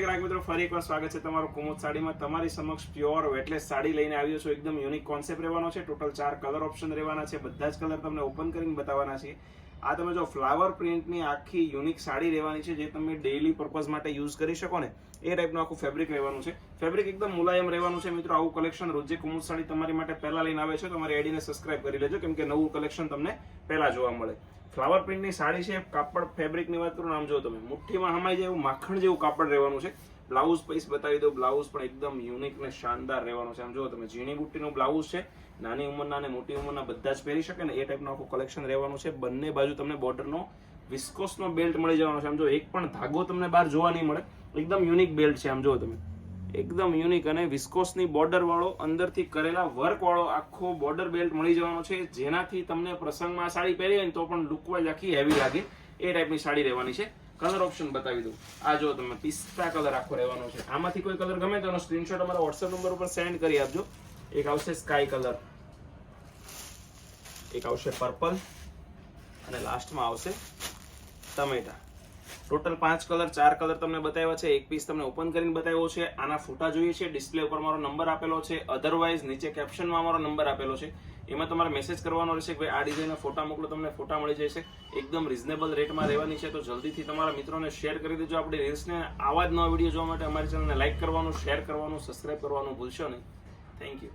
ગ્રાહક મિત્રો ફરી એકવાર સ્વાગત છે તમારું કુમુદ સાડીમાં. તમારી સમક્ષ પ્યોર વેટલેસ સાડી લઈને આવ્યો છું. એકદમ યુનિક કોન્સેપ્ટ રહેવાનો છે. ટોટલ 4 કલર ઓપ્શન રહેવાના છે. બધા જ કલર તમને ઓપન કરીને બતાવવાના છે. આ તમે જો ફ્લાવર પ્રિન્ટની આખી યુનિક સાડી રહેવાની છે, જે તમે ડેઇલી પર્પઝ માટે યુઝ કરી શકો ને એ ટાઈપનું આખું ફેબ્રિક રહેવાનું છે. ફેબ્રિક એકદમ મુલાયમ રહેવાનું છે મિત્રો. આવું કલેક્શન રોજે કુમુદ સાડી તમારી માટે પહેલા લઈને આવે છે. તમારી આઈડીને સબસ્ક્રાઇબ કરી લેજો, કેમ કે નવું કલેક્શન તમને પહેલા જોવા મળે. ફ્લાવર પ્રિન્ટની સાડી છે. કાપડ ફેબ્રિકની વાત કરું, આમ જો તમે મુઠ્ઠીમાં હમાઈ જાય એવું માખણ જેવું કાપડ રહેવાનું છે. બ્લાઉઝ પીસ બતાવી દો. બ્લાઉઝ પણ એકદમ યુનિક ને શાનદાર રહેવાનું છે. આમ જો તમે ઝીણી બુટ્ટીનું બ્લાઉઝ છે. નાની ઉંમરના અને મોટી ઉંમરના બધા જ પહેરી શકે ને એ ટાઈપનું આખું કલેક્શન રહેવાનું છે. બંને બાજુ તમને બોર્ડરનો વિસ્કોસનો બેલ્ટ મળી જવાનો છે. આમ જો એક પણ ધાગો તમને બહાર જોવા નહીં મળે. એકદમ યુનિક બેલ્ટ છે. આમ જો તમે એકદમ યુનિક અને વિસ્કોસની બોર્ડર વાળો અંદરથી કરેલા વર્ક વાળો આખો બોર્ડર બેલ્ટ મળી જવાનો છે, જેનાથી તમને પ્રસંગમાં સાડી પહેરી હોય તો પણ લુક વાઇઝ આખી હેવી લાગે એ ટાઈપની સાડી રહેવાની છે. કલર ઓપ્શન બતાવી દઉં. આ જો તમે પિસ્તા કલર આખો રહેવાનો છે. આમાંથી કોઈ કલર ગમે તો એનો સ્ક્રીનશોટ અમારા વોટ્સએપ નંબર ઉપર સેન્ડ કરી આપજો. એક આવશે સ્કાય કલર, એક આવશે પર્પલ અને લાસ્ટમાં આવશે ટમેટા. ટોટલ 5 કલર 4 કલર તમને બતાવ્યા છે. એક પીસ તમને ઓપન કરીને બતાવ્યો છે. આના ફોટા જોઈએ છે, ડિસ્પ્લે ઉપર મારો નંબર આપેલો છે. અધરવાઇઝ નીચે કેપ્શનમાં અમારો નંબર આપેલો છે. એમાં તમારે મેસેજ કરવાનો રહેશે કે ભાઈ આ ડિઝાઇનના ફોટા મોકલો, તમને ફોટા મળી જશે. એકદમ રિઝનેબલ રેટમાં રહેવાની છે. તો જલ્દીથી તમારા મિત્રોને શેર કરી દેજો આપણી રીલ્સને. આવા જ નવા વિડીયો જોવા માટે અમારી ચેનલને લાઈક કરવાનું, શેર કરવાનું, સબસ્ક્રાઇબ કરવાનું ભૂલશો નહીં. Thank you.